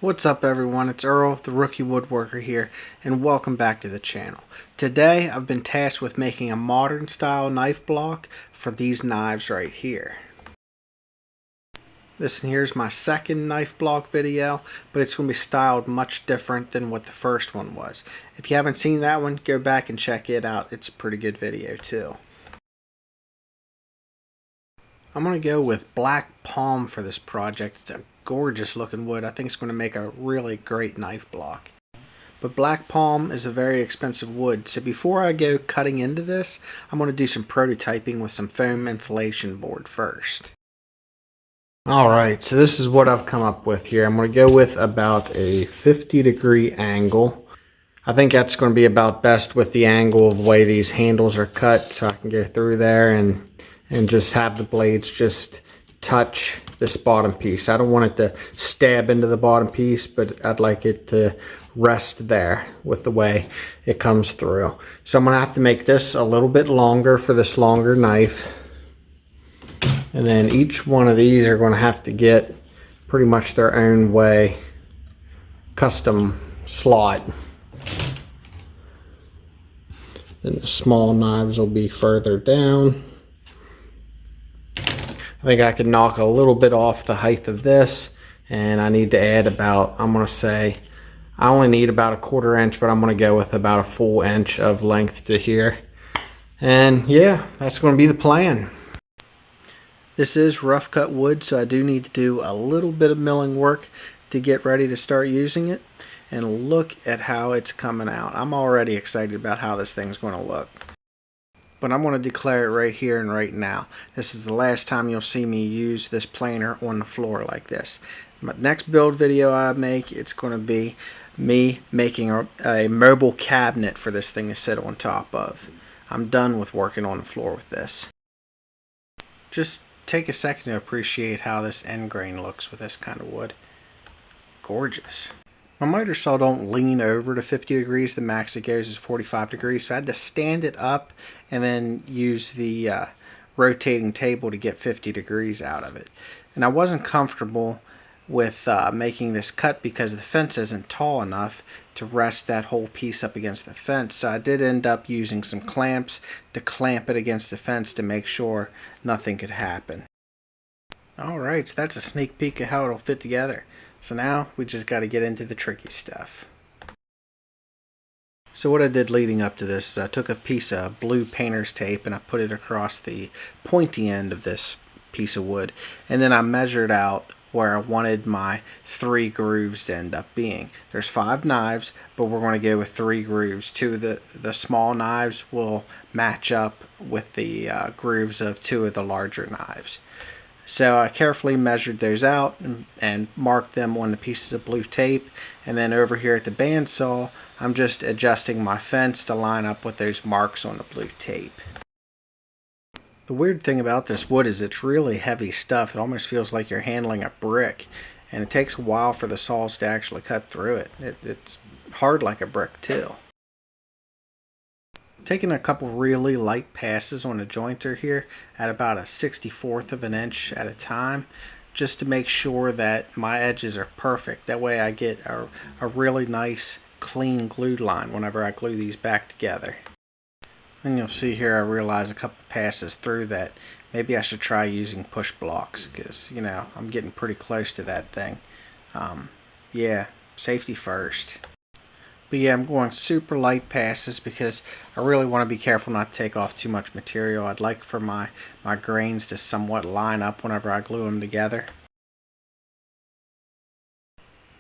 What's up everyone, it's Earl, the Rookie Woodworker here, and welcome back to the channel. Today I've been tasked with making a modern style knife block for these knives right here. This here's my second knife block video, but it's going to be styled much different than what the first one was. If you haven't seen that one, go back and check it out. It's a pretty good video too. I'm going to go with black palm for this project. It's a gorgeous looking wood. I think it's going to make a really great knife block. But black palm is a very expensive wood, so before I go cutting into this, I'm going to do some prototyping with some foam insulation board first. Alright, so this is what I've come up with here. I'm going to go with about a 50-degree angle. I think that's going to be about best with the angle of the way these handles are cut, so I can go through there and just have the blades just touch this bottom piece. I don't want it to stab into the bottom piece, but I'd like it to rest there with the way it comes through. So I'm going to have to make this a little bit longer for this longer knife. And then each one of these are going to have to get pretty much their own way custom slot. Then the small knives will be further down. I think I can knock a little bit off the height of this, and I need to add about, I'm going to say, I only need about a 1/4 inch, but I'm going to go with about a full inch of length to here. And yeah, that's going to be the plan. This is rough cut wood, so I do need to do a little bit of milling work to get ready to start using it. And look at how it's coming out. I'm already excited about how this thing's going to look. But I'm going to declare it right here and right now. This is the last time you'll see me use this planer on the floor like this. My next build video I make, it's going to be me making a mobile cabinet for this thing to sit on top of. I'm done with working on the floor with this. Just take a second to appreciate how this end grain looks with this kind of wood. Gorgeous. My miter saw don't lean over to 50 degrees. The max it goes is 45 degrees. So I had to stand it up and then use the rotating table to get 50 degrees out of it. And I wasn't comfortable with making this cut because the fence isn't tall enough to rest that whole piece up against the fence. So I did end up using some clamps to clamp it against the fence to make sure nothing could happen. Alright, so that's a sneak peek of how it'll fit together. So now we just got to get into the tricky stuff. So what I did leading up to this is I took a piece of blue painter's tape and I put it across the pointy end of this piece of wood. And then I measured out where I wanted my 3 grooves to end up being. There's 5 knives, but we're going to go with 3 grooves. 2 of the small knives will match up with the grooves of 2 of the larger knives. So I carefully measured those out and marked them on the pieces of blue tape. And then over here at the bandsaw, I'm just adjusting my fence to line up with those marks on the blue tape. The weird thing about this wood is it's really heavy stuff. It almost feels like you're handling a brick. And it takes a while for the saws to actually cut through it. It's hard like a brick too. Taking a couple really light passes on the jointer here at about a 1/64 of an inch at a time, just to make sure that my edges are perfect. That way I get a really nice clean glue line whenever I glue these back together. And you'll see here I realize a couple passes through that maybe I should try using push blocks, because you know I'm getting pretty close to that thing. Yeah, safety first. But yeah, I'm going super light passes because I really want to be careful not to take off too much material. I'd like for my grains to somewhat line up whenever I glue them together.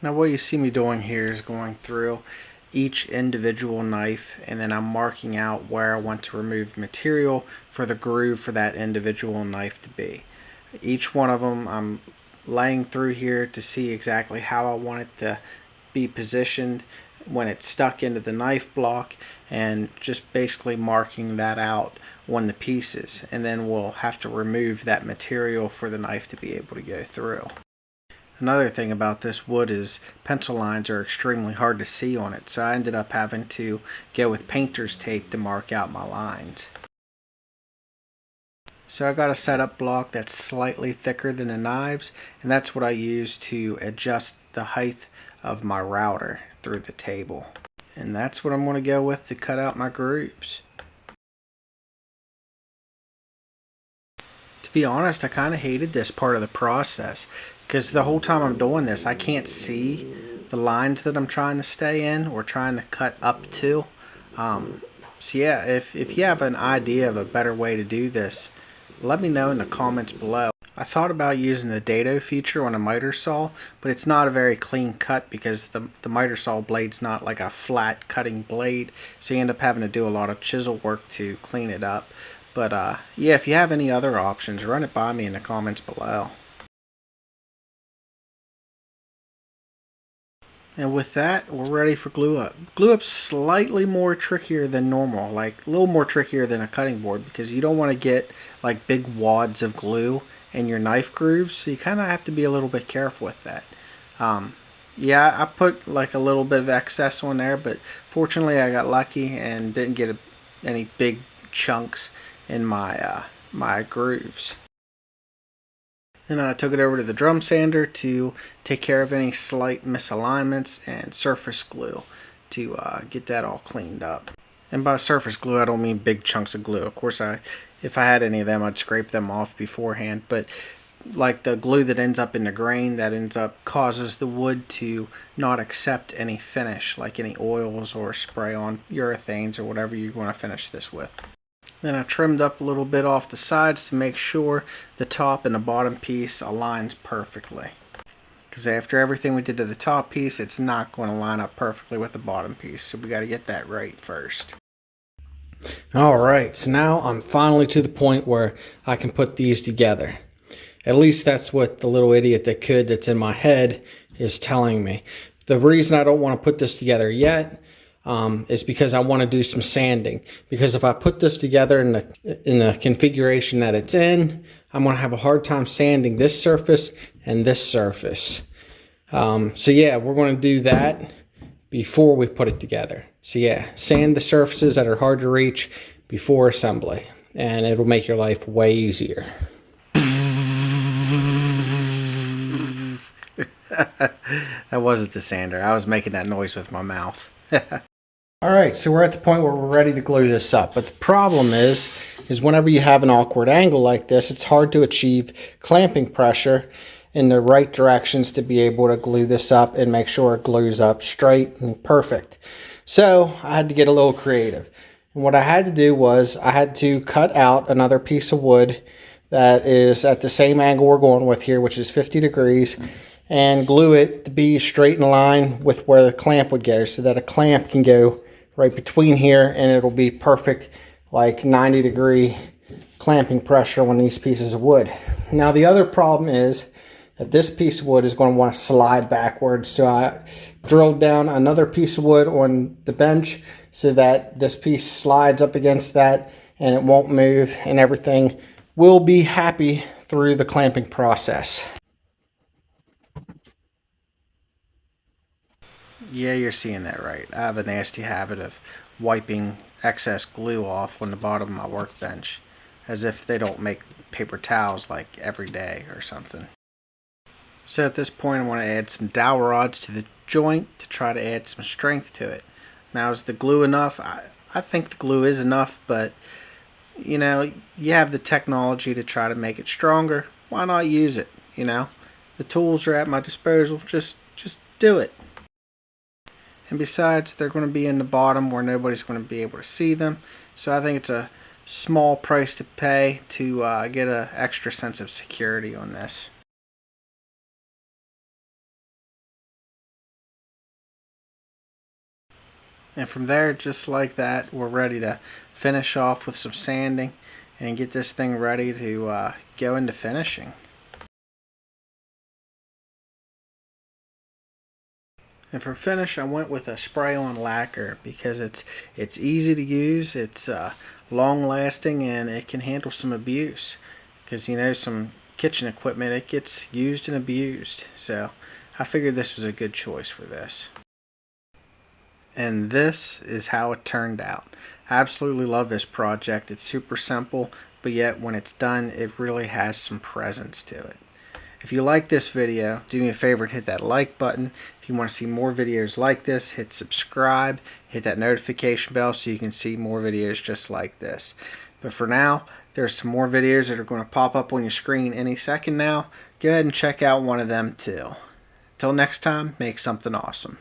Now what you see me doing here is going through each individual knife, and then I'm marking out where I want to remove material for the groove for that individual knife to be. Each one of them I'm laying through here to see exactly how I want it to be positioned when it's stuck into the knife block, and just basically marking that out on the pieces, and then we'll have to remove that material for the knife to be able to go through. Another thing about this wood is pencil lines are extremely hard to see on it, so I ended up having to go with painter's tape to mark out my lines. So I got a setup block that's slightly thicker than the knives, and that's what I use to adjust the height of my router through the table. And that's what I'm going to go with to cut out my grooves. To be honest, I kind of hated this part of the process because the whole time I'm doing this, I can't see the lines that I'm trying to stay in or trying to cut up to. So yeah, if you have an idea of a better way to do this, let me know in the comments below. I thought about using the dado feature on a miter saw, but it's not a very clean cut because the miter saw blade's not like a flat cutting blade, so you end up having to do a lot of chisel work to clean it up. But yeah, if you have any other options, run it by me in the comments below. And with that, we're ready for glue up. Glue up's slightly more trickier than normal, like a little more trickier than a cutting board, because you don't want to get like big wads of glue in your knife grooves, so you kind of have to be a little bit careful with that. Yeah, I put like a little bit of excess on there, but fortunately I got lucky and didn't get any big chunks in my my grooves. Then I took it over to the drum sander to take care of any slight misalignments and surface glue to get that all cleaned up. And by surface glue, I don't mean big chunks of glue. Of course, if I had any of them, I'd scrape them off beforehand. But like the glue that ends up in the grain, that ends up causes the wood to not accept any finish, like any oils or spray on urethanes or whatever you want to finish this with. Then I trimmed up a little bit off the sides to make sure the top and the bottom piece aligns perfectly. Because after everything we did to the top piece, it's not going to line up perfectly with the bottom piece. So we got to get that right first. Alright, so now I'm finally to the point where I can put these together. At least that's what the little idiot that could that's in my head is telling me. The reason I don't want to put this together yet is because I want to do some sanding. Because if I put this together in the configuration that it's in, I'm going to have a hard time sanding this surface and this surface. So yeah, we're going to do that before we put it together. So yeah, sand the surfaces that are hard to reach before assembly, and it'll make your life way easier. That wasn't the sander. I was making that noise with my mouth. Alright, so we're at the point where we're ready to glue this up. But the problem is whenever you have an awkward angle like this, it's hard to achieve clamping pressure in the right directions to be able to glue this up and make sure it glues up straight and perfect. So I had to get a little creative. And what I had to do was I had to cut out another piece of wood that is at the same angle we're going with here, which is 50 degrees, and glue it to be straight in line with where the clamp would go, so that a clamp can go right between here and it'll be perfect, like 90-degree clamping pressure on these pieces of wood. Now the other problem is that this piece of wood is going to want to slide backwards, so I drilled down another piece of wood on the bench so that this piece slides up against that and it won't move, and everything will be happy through the clamping process. Yeah, you're seeing that right. I have a nasty habit of wiping excess glue off on the bottom of my workbench, as if they don't make paper towels like every day or something. So at this point I want to add some dowel rods to the joint to try to add some strength to it. Now, is the glue enough? I think the glue is enough, but you know, you have the technology to try to make it stronger. Why not use it? You know, the tools are at my disposal. Just do it. And besides, they're going to be in the bottom where nobody's going to be able to see them. So I think it's a small price to pay to get an extra sense of security on this. And from there, just like that, we're ready to finish off with some sanding and get this thing ready to go into finishing. And for finish, I went with a spray-on lacquer because it's easy to use, it's long-lasting, and it can handle some abuse. Because, you know, some kitchen equipment, it gets used and abused. So I figured this was a good choice for this. And this is how it turned out. I absolutely love this project. It's super simple, but yet when it's done, it really has some presence to it. If you like this video, do me a favor and hit that like button. If you want to see more videos like this, hit subscribe, hit that notification bell so you can see more videos just like this. But for now, there's some more videos that are going to pop up on your screen any second now. Go ahead and check out one of them too. Until next time, make something awesome.